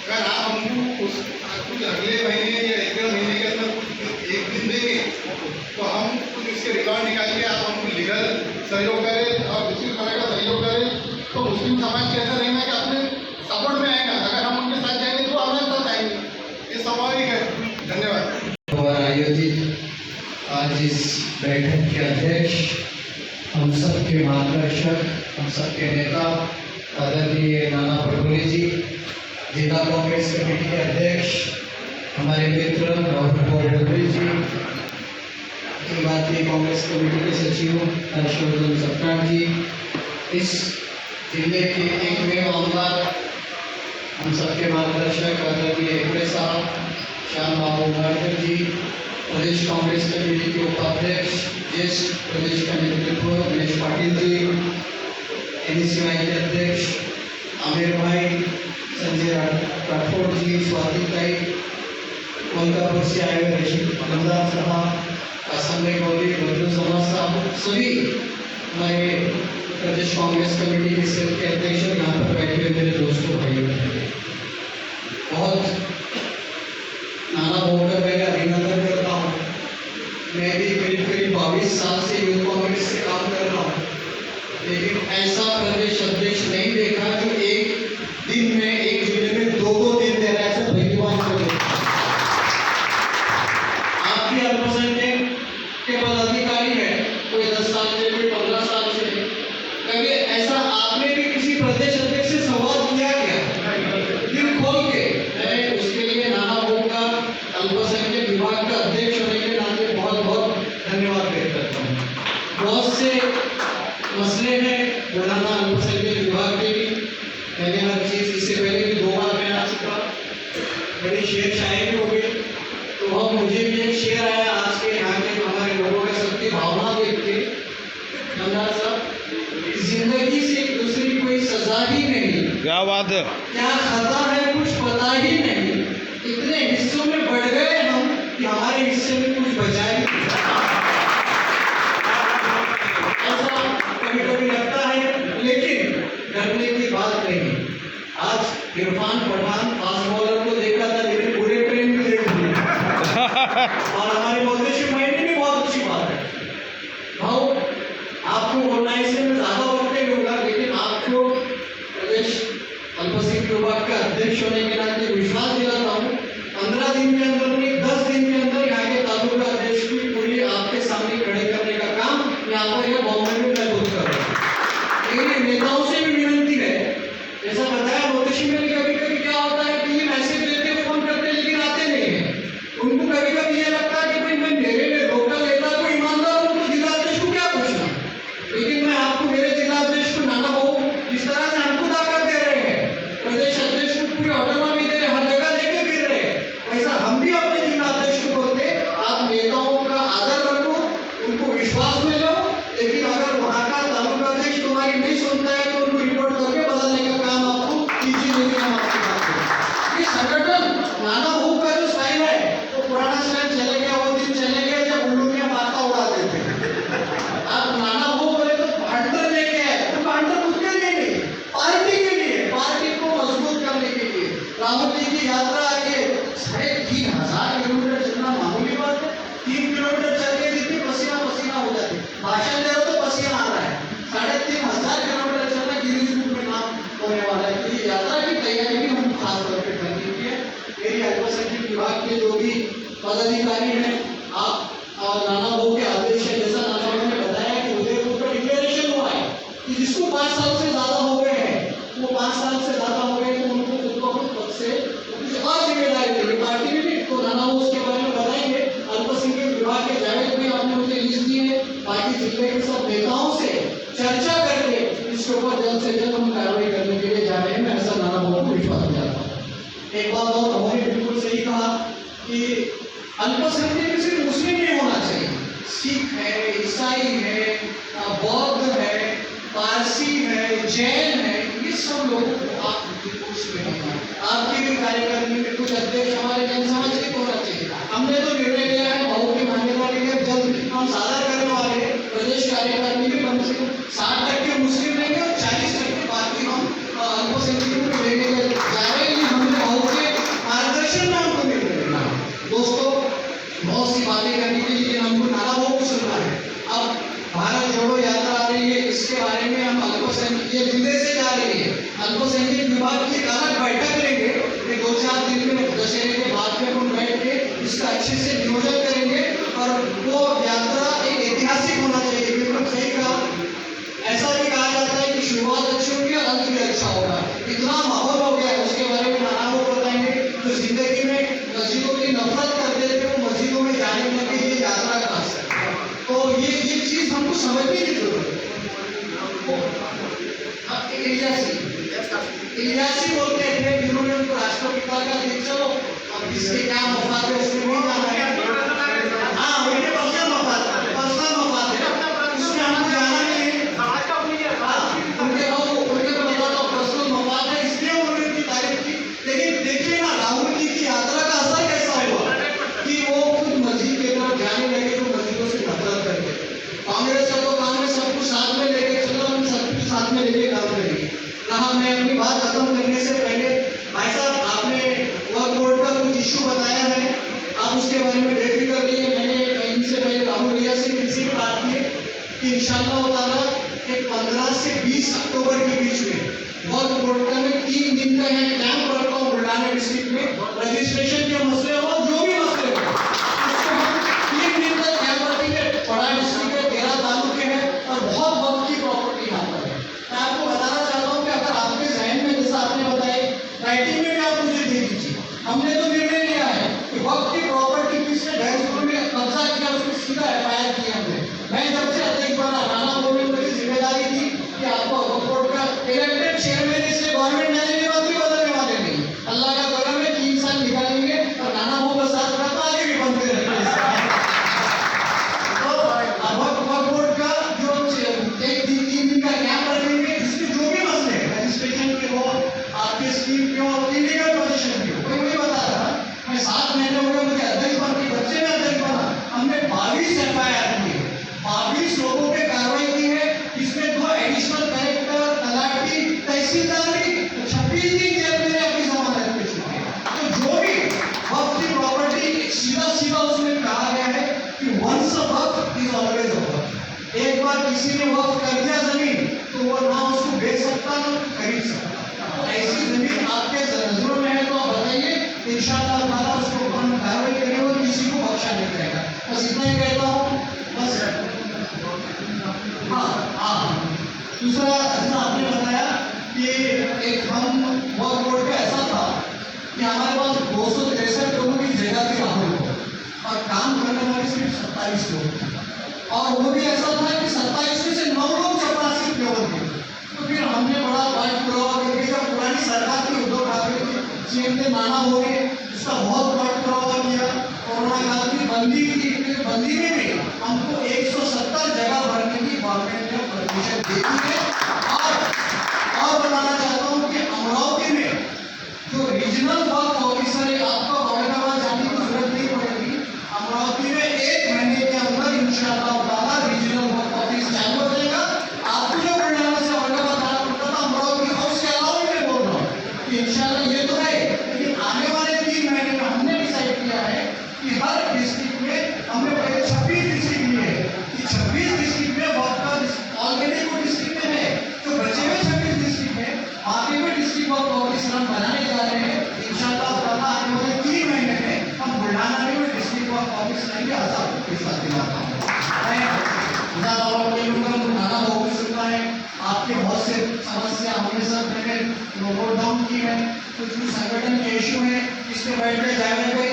अगर आप हमको उस कुछ अगले महीने या 1 महीने के अंदर कुछ 1 दिन देंगे तो हम कुछ उसके रिकॉर्ड निकाल के आप हमको लीगल सहयोग करें और दूसरी तरह का सहयोग करें। तो मुस्लिम समाज कैसा रहेगा कि अपने सपोर्ट में आएगा। अगर हम उनके साथ जाएंगे तो हमारे साथ आएंगे, ये स्वाभाविक है। धन्यवाद। और आयोजित आज इस बैठक के अध्यक्ष, हम सबके मार्गदर्शक, हम सबके नेता आदरणीय नाना पटोले जी, जिला कांग्रेस कमेटी के अध्यक्ष हमारे मित्र डॉक्टर पटोले जी, भारतीय कांग्रेस कमेटी के सचिव हर्षवर्धन सप्ताह जी, इस जिले के एकमेव आमदार, हम सबके मार्गदर्शक आदरणीय हेगड़े साहब, श्याम बाबू नारकर जी, प्रदेश कांग्रेस कमेटी के उपाध्यक्ष ज्येष्ठ प्रदेश का नेतृत्व गणेश पाटिल जी, NSCI के अध्यक्ष आमिर भाई, संजय राठौड़ जी, स्वाति ताई, कोलकाता से आए हुए रशीद अहमदार साहब, असम में गौरी बद्रू समाज साहब, सभी हमारे प्रदेश कांग्रेस कमेटी के सेल के अध्यक्ष यहाँ पर बैठे हुए मेरे दोस्तों भाइयों, बहुत नाना होकर मैं अभिनंदन करता हूँ। मैं भी करीब 22 साल से यूथ कांग्रेस से काम कर रहा हूँ, लेकिन ऐसा प्रदेश अध्यक्ष नहीं देखा जो एक दिन में एक जिले में 2-2 दिन दे रहा है। ऐसा पहली बार आप भी अल्पसंख्यक के पदाधिकारी है, कोई 10 साल से, कोई 15 साल से, कभी ऐसा आपने भी किसी प्रदेश अध्यक्ष से संवाद किया क्या? दिल खोल के। मैं उसके लिए नाना बोर्ड का अल्पसंख्यक विभाग का अध्यक्ष होने के नाते बहुत बहुत धन्यवाद व्यक्त करता हूँ। बहुत से मसले हैं बुलाना अल्पसंख्यक विभाग के भी, मैंने हर चीज़ इससे पहले भी 2 बार मैं आ चुका, बड़ी शेर शायरी हो गई। तो अब मुझे भी एक शेर आया आज के यहाँ के हमारे लोगों के सबकी भावना देख के, नंदा साहब, जिंदगी से एक दूसरी कोई सजा ही नहीं, क्या बात है, क्या खता है कुछ पता ही नहीं, इतने हिस्सों में बढ़ गए हम कि हमारे हिस्से में कुछ बचा ही नहीं। ऐसा कभी कभी लगता है, लेकिन डरने की बात नहीं। आज इरफान पठान फास्ट बॉलर को देखा था, लेकिन और हमारी मौदेशी महीने भी बहुत अच्छी बात है। भाव आपको बोलना है इसलिए मैं ज्यादा वक्त नहीं लूंगा, लेकिन आपको प्रदेश अल्पसंख्यक विभाग का अध्यक्ष होने के नाते विश्वास दिलाता हूँ 15 दिन के अंदर नहीं 10 दिन के अंदर यहाँ के तालुका अध्यक्ष की पूरी आपके सामने खड़े करने का काम यहाँ पर यह बॉम्बे में मैं खुद कर रहा हूँ। लेकिन नेताओं से भी विनंती है, जैसा बताया मोदी में कभी कभी क्या होता है कि ये मैसेज देते फोन करते लेकिन आते नहीं है। उनको कभी कभी ये लगता है कि भाई मैं मेरे में लोकल नेता को ईमानदार हूँ तो जिलाध्यक्ष को क्या पूछना। लेकिन मैं आपको मेरे जिलाध्यक्ष को नाना हो जिस तरह से हमको ताकत दे रहे हैं, प्रदेश अध्यक्ष को पूरी ऑटोनॉमी दे रहे, हर जगह लेके फिर रहे, वैसा हम भी अपने जिलाध्यक्ष को बोलते आप नेताओं का आदर रखो, उनको विश्वास में लो, लेकिन अगर वहाँ का तालुका अध्यक्ष तुम्हारी नहीं सुनता है तो उनको रिपोर्ट करके बदलने का काम आपको कीजिए। लेकिन हम आपकी बात करें ये संगठन नाना हो का जो स्टाइल है तो पुराना स्टाइल चले गया, वो दिन चले गए जब उल्लू के माता उड़ाते थे। आप नाना हो बोले तो भांडर लेके आए, तो भांडर उसके लिए नहीं, पार्टी के लिए, पार्टी को मजबूत करने के लिए। राहुल जी की यात्रा आगे 3,500 किलोमीटर चलना मामूली बात है। 3 किलोमीटर चल के जितनी पसीना पसीना हो जाती, भाषण दे रहे हो तो पसीना आ रहा है, 3,500 किलोमीटर चलना गिनीज बुक में नाम होने वाला है। तो ये यात्रा की तैयारी भी हम खास तौर पे करनी है। मेरी अल्पसंख्यक विभाग के जो भी पदाधिकारी हैं, आप नाना हो के आदेश है, जैसा नाना हो ने बताया कि उदयपुर का डिक्लेरेशन हुआ है कि जिसको 5 साल से ज्यादा हो गए हैं, वो 5 साल से ज्यादा हो गए तो उनको खुद को खुद पद से कुछ और जिम्मेदारी देगी पार्टी में भी। तो नाना हो उसके बारे में बताएंगे। अल्पसंख्यक विभाग के जावेद भी आपने मुझे लिस्ट दी है, बाकी जिले के सब नेताओं से चर्चा करके इसके ऊपर जल्द से जल्द हम कार्रवाई करने के लिए जा रहे हैं। मैं ऐसा नाना हो को विश्वास दिलाता हूँ। एक बात और उन्होंने बिल्कुल सही कहा कि अल्पसंख्यक सिर्फ मुस्लिम नहीं होना चाहिए, सिख है, ईसाई है, बौद्ध है, पारसी है, जैन है, ये सब लोगों को आप उसमें नहीं। आपके भी कार्यकारिणी में कुछ अध्यक्ष हमारे जन समाज के होना चाहिए। हमने तो निर्णय लिया है भाव की मान्यता के लिए जल्द हम साझा करने वाले हैं। प्रदेश कार्यकारिणी में कम से कम 60% मुस्लिम रहेंगे और 40% बाकी हम अल्पसंख्यकों को लेने के जा रहे हैं। हमने भाव के मार्गदर्शन में हमको निर्णय लेना है। दोस्तों बहुत सी बातें करने के लिए हमको नाना हो को सुनना है। अब भारत जोड़ो यात्रा आ रही है, इसके बारे में हम अल्पसंख्यक जिले से जा रही है, अल्पसंख्यक विभाग की एक अलग बैठक लेंगे। 2-4 दिन में दशहरे के बाद में हम बैठ के इसका अच्छे से नियोजन करेंगे और वो यात्रा एक ऐतिहासिक होना चाहिए। बिल्कुल सही कहा, ऐसा भी कहा जाता है कि शुरुआत अच्छी होगी और अंत भी अच्छा होगा। इतना माहौल हो गया है, उसके बारे में नाना हो बताएंगे। जो जिंदगी में मस्जिदों की नफरत करते थे वो मस्जिदों में जाने लगे, ये यात्रा का असर है। तो ये चीज हमको समझने की जरूरत है। इलियासी बोलते थे जिन्होंने उनको राष्ट्रपिता का कि चलो अब इसके क्या मफाद है उसमें नहीं जाना है। हाँ उनके पर्सनल मफाद है, उसमें हमको जाना नहीं है। उनके तो बताता पर्सनल मफाद है, इसलिए उन्होंने उनकी तारीफ की। लेकिन देखिए ना राहुल जी की यात्रा का असर कैसा हुआ कि वो खुद मस्जिद की तरफ जाने लगे जो मस्जिदों से नफरत करते थे। कांग्रेस का तो कांग्रेस सबको साथ में लेके चलो, हम सबको साथ में लेके काम करेंगे। कहा मैं अपनी बात खत्म करने से पहले भाई साहब आपने वक्फ बोर्ड का कुछ इशू बताया है, आप उसके बारे में बेफिक्र रहिए। मैंने इनसे पहले राहुल भैया से किसी भी बात की कि इंशाअल्लाह ताला 15 से 20 अक्टूबर के बीच में वक्फ बोर्ड का मैं 3 दिन का यहाँ कैंप रखता हूँ बुलढाना डिस्ट्रिक्ट में। रजिस्ट्रेशन के मसले हो, जो भी मसले हो, उसको हम 3 दिन का कैंप रखेंगे। बड़ा डिस्ट्रिक्ट है, 13 तालुके हैं और बहुत वक्त की प्रॉपर्टी यहाँ पर है। मैं आपको बताना चाहता हूँ कि अगर आपके जहन में जैसा आपने बताया राइटिंग में भी आप मुझे दे दीजिए। हमने तो निर्णय लिया है कि वक्त की प्रॉपर्टी किसने गैरसुल में कब्जा किया उसको सीधा एफआईआर किया हमने। मैं जब से अध्यक्ष बना नाना बोलने मेरी जिम्मेदारी थी कि आपको वक्फ बोर्ड का इलेक्टेड चेयरमैन इसलिए गवर्नमेंट जाने के बाद भी बदलने वाले नहीं। अल्लाह का करम है 3 साल निकालेंगे और नाना हो का साथ रहता आगे भी बनते रहेंगे। तो वक्फ बोर्ड का जो 3 दिन का कैंप रखेंगे, इसमें जो भी मसले हैं रजिस्ट्रेशन के हो, आपके स्कीम के हो, इलीगल पोजीशन के हो, कोई मुझे बता रहा मैं 7 महीने हो गए मुझे अध्यक्ष बन के बच्चे में अध्यक्ष बना, हमने 22 एफआईआर किए। अगर किसी ने वक्फ कर दिया जमीन तो वो ना उसको बेच सकता ना खरीद सकता। तो ऐसी जमीन आपके नजरों में है तो आप बताइए, इंशाअल्लाह ताला उसको कानून कार्रवाई करेंगे और किसी को बख्शा नहीं जाएगा। बस इतना ही कहता हूँ। बस हाँ, दूसरा जैसा आपने बताया कि एक हम वक्फ बोर्ड का ऐसा था कि हमारे पास 263 लोगों की जगह थी राहुल को, और काम करने वाले सिर्फ 27 लोग, और वो भी ऐसा था कि 27 में से 9 लोग चपरासी केवल थे। तो फिर हमने बड़ा बात पुरावा करके जब पुरानी सरकार की उद्धव ठाकरे की सीएम थे नाना मोदी, उसका बहुत बड़ा पुरावा किया। कोरोना काल की बंदी की बंदी में भी हमको 170 जगह भरने की गवर्नमेंट ने परमिशन दे दी है। और बताना चाहता हूँ कि अमरावती में जो रीजनल वक्फ ऑफिसर है, आपको औरंगाबाद जाने की जरूरत नहीं पड़ेगी। अमरावती में 1 महीने के अंदर इंशाअल्लाह ताला रीजनल वक्फ ऑफिस चालू हो जाएगा। आपको जो बुलढाणा से औरंगाबाद जाना पड़ता था अमरावती, और उसके अलावा मैं बोल रहा हूँ कि इंशाअल्लाह ये तो है, लेकिन आने वाले 3 महीने में हमने डिसाइड किया है कि हर डिस्ट्रिक्ट में हमने पहले 26 डिस्ट्रिक्ट लिए है कि 26 डिस्ट्रिक्ट में वक्फ ऑलरेडी वो डिस्ट्रिक्ट में है, तो बचे हुए 26 डिस्ट्रिक्ट में आगे में डिस्ट्रिक्ट वक्फ ऑफिसर हम बनाने जा रहे हैं। इंशाअल्लाह ताला आने वाले 3 महीने में हम बुलढाणा में भी डिस्ट्रिक्ट वक्फ ऑफिस लेंगे। आजाद के साथ दिलाता हूँ बुलढाणा बहुत सुनना है, आपके बहुत से समस्या हमने सब मैंने नोट डाउन की है। कुछ संगठन के इशू है, इस पे बैठ के जाने पे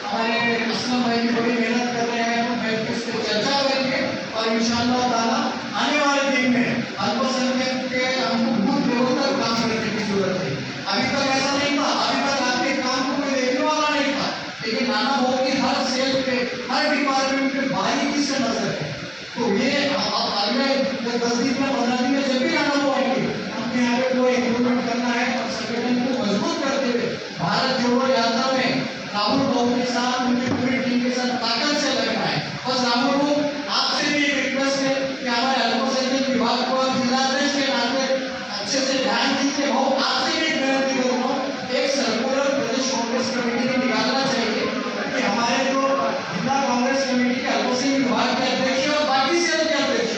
हमारे असलम भाई भी बड़ी मेहनत कर रहे हैं, हम बैठ के इस पे चर्चा करेंगे और इंशाअल्लाह ताला आने वाले दिन में अल्पसंख्यक के हमको बहुत बेहतर काम करने की जरूरत है। अभी तक ऐसा नहीं था, अभी तक आपके काम को कोई देखने वाला नहीं था, लेकिन नाना भाव की हर सेल पे हर डिपार्टमेंट पे बारीकी से नजर है। तो ये आप अगले 10 दिन में 15 दिन में जब भी नाना भाव आएंगे, हमने यहाँ पे कोई इम्प्रूवमेंट करना है और संगठन को मजबूत करते हुए भारत जोड़ो यात्रा में राहुल बाबू के साथ उनकी पूरी टीम के साथ ताकत से लगना है। बस राहुल बाबू आपसे भी एक रिक्वेस्ट है कि हमारे अल्पसंख्यक विभाग को आप जिलाध्यक्ष के नाते अच्छे से ध्यान दीजिए। हो आपसे भी एक विनती करूँगा, एक सर्कुलर प्रदेश कांग्रेस कमेटी में निकालना चाहिए कि हमारे जो जिला कांग्रेस कमेटी के अल्पसंख्यक विभाग के अध्यक्ष और बाकी सेल के अध्यक्ष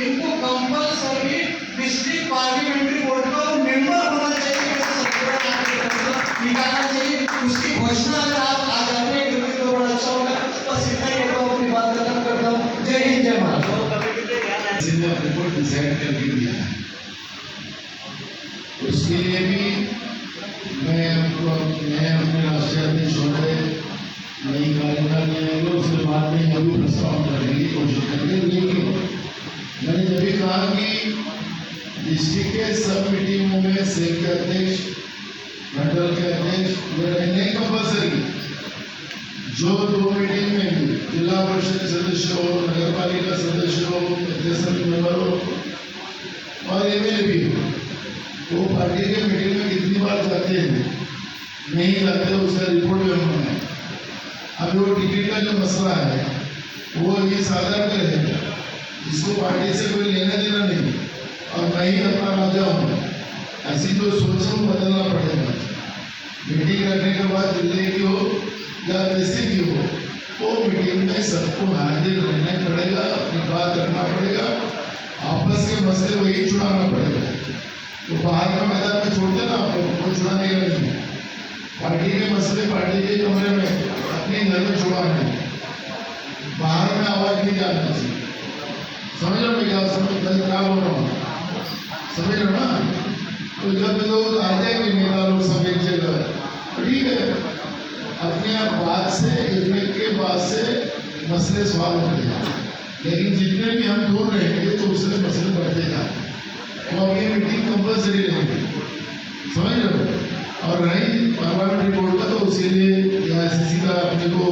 इनको कंपल्सरी डिस्ट्रिक्ट पार्लियामेंट्री बोर्ड का मेंबर होना चाहिए, निकालना चाहिए। उसकी घोषणा अगर आप आ जाते हैं तो बड़ा अच्छा होगा। बस इतना ही कहता हूँ, अपनी बात खत्म करता हूँ। जय हिंद, जय भारत। रिपोर्ट डिसाइड करके दिया है, उसके लिए भी मैं अपने राष्ट्रीय अध्यक्ष महोदय नई कार्यकारिणी लोग उसके बाद में अभी प्रस्ताव करने की कोशिश करेंगे। लेकिन मैंने जब भी कहा कि डिस्ट्रिक्ट के सब मीटिंगों में सेल के अध्यक्ष, मंडल के अध्यक्ष रहने कंपल्सरी, जो 2 मीटिंग में भी जिला परिषद सदस्य हो, नगर पालिका सदस्य हो, समिति मेंबर हो और एमएलए भी हो, वो पार्टी के मीटिंग में कितनी बार जाते हैं नहीं जाते, उसका रिपोर्ट भी हम बनाए। अभी वो टिकट का जो मसला है वो ये साधारण है, जिसको पार्टी से कोई लेना देना नहीं और मैं ही अपना राजा हूँ, ऐसी जो सोच को बदलना पड़ेगा। मीटिंग रखने के बाद जिले की हो या किसी की हो, वो मीटिंग में सबको हाजिर रहना पड़ेगा, अपनी बात रखना पड़ेगा, आपस के मसले वही छुड़ाना पड़ेगा। तो बाहर का मैदान में छोड़ते ना आप लोग, वो छुड़ाने का नहीं, पार्टी के मसले पार्टी के कमरे में अपने घर में छुड़ाने, बाहर में आवाज नहीं जाना चाहिए। समझ लो मैं क्या क्या बोल रहा हूँ, समझ लो ना। तो जब लोग आ जाएंगे नेता लोग सब एक जगह, ठीक है, अपने बात से एक के बात से मसले सॉल्व हो जाएंगे। लेकिन जितने भी हम दूर रहेंगे तो उससे मसले बढ़ते जाते, तो अपनी मीटिंग कंपल्सरी रहेंगे, समझ लो। और रही पार्लियामेंट्री बोर्ड का, तो उसके लिए आईसीसी का अपने को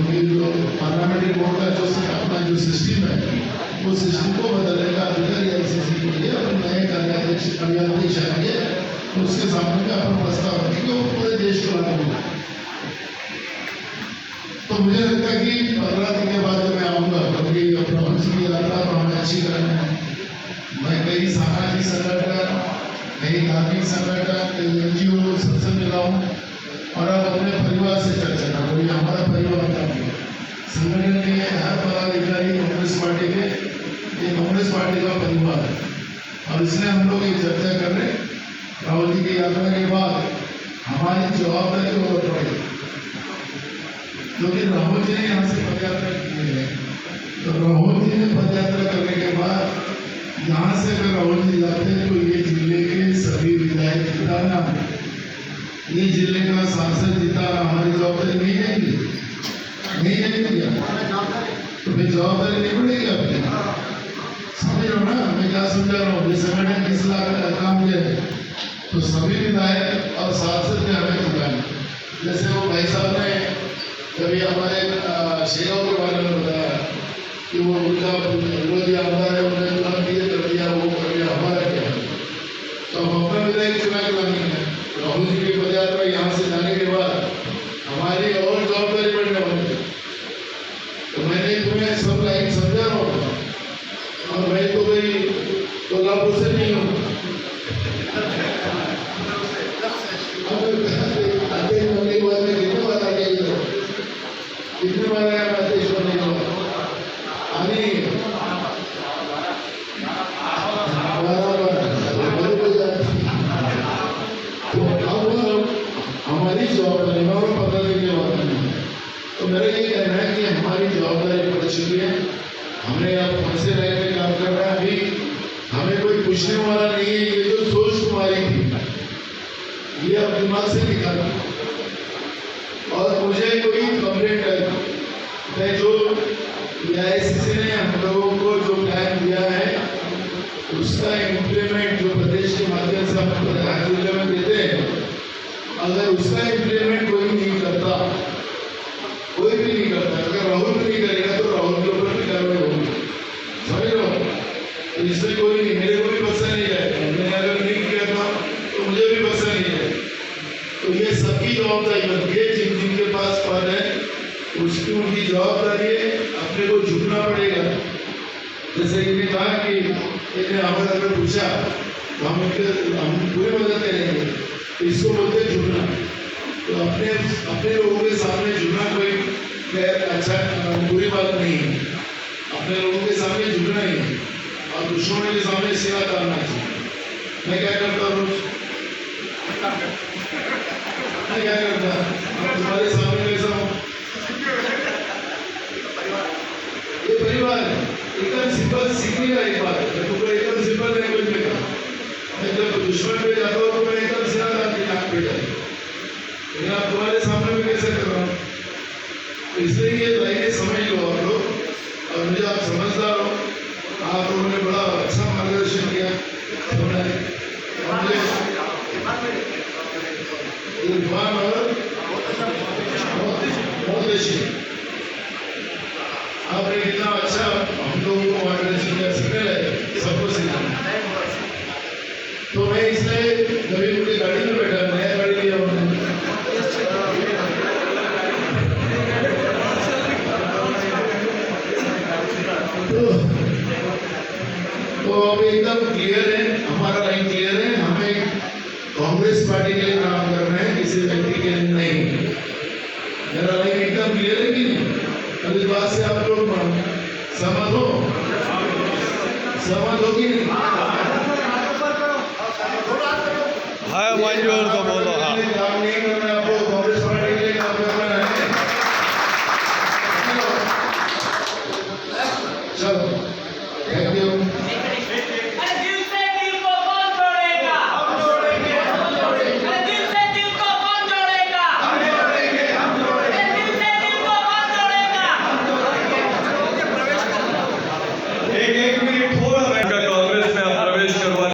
जो पार्लियामेंट्री बोर्ड का जो अपना जो सिस्टम है, वो सिस्टम को बदलने का अधिकार आईसीसी को दिया और नए कार्याध्यक्ष आएंगे तो उसके सामने में अपना प्रस्ताव रखेंगे, वो पूरे देश को लागू होगा। तो मुझे लगता है कि 15 दिन के बाद जब मैं आऊँगा, क्योंकि प्रभु की यात्रा तो हमें अच्छी करनी है। मैं कई सामाजिक संगठन, कई धार्मिक संगठन, कई एनजीओ सबसे मिला हूँ और अब अपने परिवार से चर्चा करो। ये हमारा परिवार का संगठन के हर पदाधिकारी कांग्रेस पार्टी के ये कांग्रेस पार्टी का परिवार है और इसलिए हम लोग ये चर्चा कर रहे हैं। राहुल जी की यात्रा के बाद हमारी जवाबदारी और बढ़ी, क्योंकि राहुल जी ने यहाँ से पदयात्रा की है। तो राहुल जी ने पदयात्रा करने के बाद यहाँ से अगर राहुल जी जाते हैं तो ये जिले के सभी विधायक जिताना, ये जिले का सांसद जिताना हमारी जवाबदारी नहीं रहेगी, नहीं रहेगी तो फिर जवाबदारी नहीं पड़ेगी आपकी। समझ रहे हो ना मैं क्या समझा रहा हूँ? संगठन 20 लाख का काम किया है तो सभी विधायक और सांसद ने हमें जिताना। जैसे वो भाई साहब ने कभी हमारे शेरों के बारे में बताया कि वो उनका विरोधी आमदार है, उन्होंने तुरंत ये कर दिया, वो कर दिया, हमारा क्या है? तो हम अपना विधायक चुना के लाने हैं। राहुल जी की पदयात्रा यहाँ से जाने के बाद हमारी और जवाबदारी बढ़ने वाली है। तो मैंने तुम्हें सब लाइन समझा रहा हूँ और मैं तो कोई तो लाभ से नहीं हूँ। कितने बार आया बातेश्वर ने आणि हमारी जवाबदारी और पता नहीं क्या बात नहीं। तो मेरा ये कहना है कि हमारी जवाबदारी बढ़ चुकी है। हमने अब फंसे रह के काम कर रहा है। अभी हमें कोई पूछने वाला नहीं है। ये जो सोच तुम्हारी थी ये अब दिमाग से निकाला और मुझे कोई कंप्लेंट है मैं जो AICC ने हम लोगों को जो प्लान दिया है उसका इम्प्लीमेंट जो प्रदेश के माध्यम से हम जिले में देते हैं, अगर उसका इम्प्लीमेंट कोई नहीं करता, कोई भी नहीं करता, अगर राहुल भी नहीं करेगा तो राहुल के ऊपर भी कार्रवाई होगी। समझ रहे हो? तो इसमें कोई नहीं, मेरे को भी पसंद नहीं है। मैंने अगर नहीं किया था तो मुझे भी पसंद नहीं है। तो ये सबकी जवाबदारी बनती है। जिन जिनके पास पद है उसकी उनकी जवाबदारी है, अपने को झुकना पड़ेगा। जैसे इन्हें कहा कि इन्हें हमें अगर पूछा तो हम पूरी मदद करेंगे, तो इसको बोलते झुकना। तो अपने लोगों के सामने झुकना कोई अच्छा बुरी बात नहीं है। अपने लोगों के सामने झुकना ही है और दुश्मनों के सामने सीना तारना चाहिए। मैं क्या करता हूँ? मैं क्या करता तुम्हारे सामने कैसा हूँ? ये परिवार है, एकदम सिंपल सीखने का एक बात है। तुमको एकदम सिंपल लैंग्वेज में कहा, मैं जब दुश्मन पे जाता हूँ तो मैं एकदम सीधा आपकी नाक पे जाता हूँ, लेकिन आप तुम्हारे सामने में कैसे कर रहा हूँ? इसलिए ये लाइनें समझ लो आप लोग। और मुझे आप समझदार हो, आप लोगों ने बड़ा अच्छा मार्गदर्शन किया। इरफान और आपने कितना अच्छा हम लोगों को मार्गदर्शन किया, सीखने लगे, सबको सीखना। तो मैं इसलिए कभी मुझे गाड़ी में बैठा, नया गाड़ी लिया उन्होंने, तो अब एकदम क्लियर है, हमारा लाइन क्लियर है। हमें कांग्रेस पार्टी के लिए काम करना है, किसी व्यक्ति के लिए नहीं। मेरा लाइन एकदम क्लियर है कि नहीं? अब इस बात से आप लोग सहमत हो? सहमत हो कि नहीं? हाँ मंजूर तो बोलो। हाँ काम नहीं करना है आपको, कांग्रेस पार्टी के लिए काम करना है। चलो थैंक यू। कांग्रेस में आप प्रवेश करवा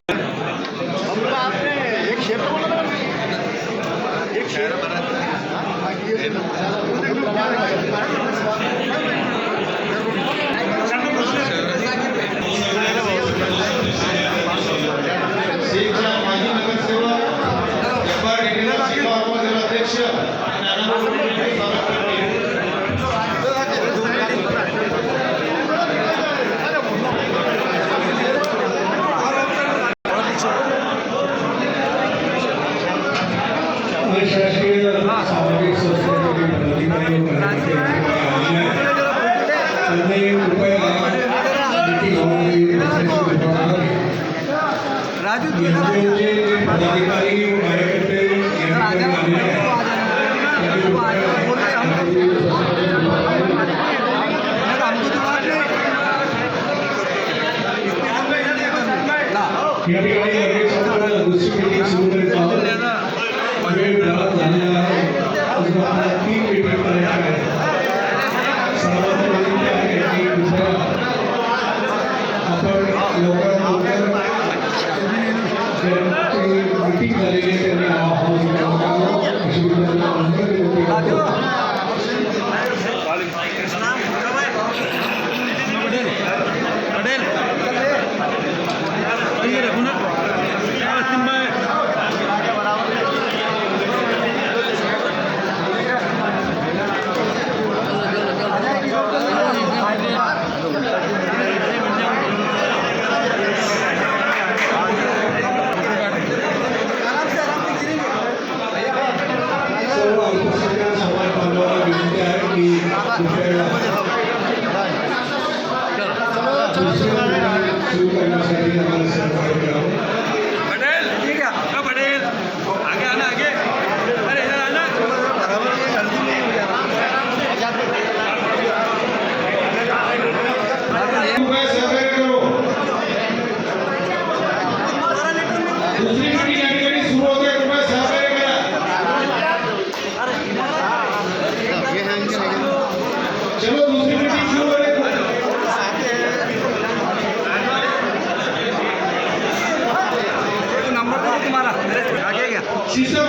एनजीओचे जे पदाधिकारी व कार्यकर्ते या ठिकाणी आलेले आहेत या ठिकाणी लगेच आपण दुसरी मीटिंग सुरू करीत आहोत. वेळ बराच झालेला आहे. अजून आपल्याला 3 मीटिंग करायच्या आहेत. सर्वांना विनंती आहे की कृपया आपण लवकरात लवकर मीटिंग झालेली आहे त्यांनी अशी विनंती करतो. सर्व अल्पसंख्याक समाज बांधवांना विनंती आहे की कृपया सुरू करण्यासाठी आम्हाला सहकार्य करावं. कृपया सहकार्य करो. दुसरी मीटिंग या ठिकाणी सुरू होते. कृपया सहकार्य करा. चलो दूसरी मीटिंग शुरू करें. नंबर तुम्हारा आगे क्या शीशा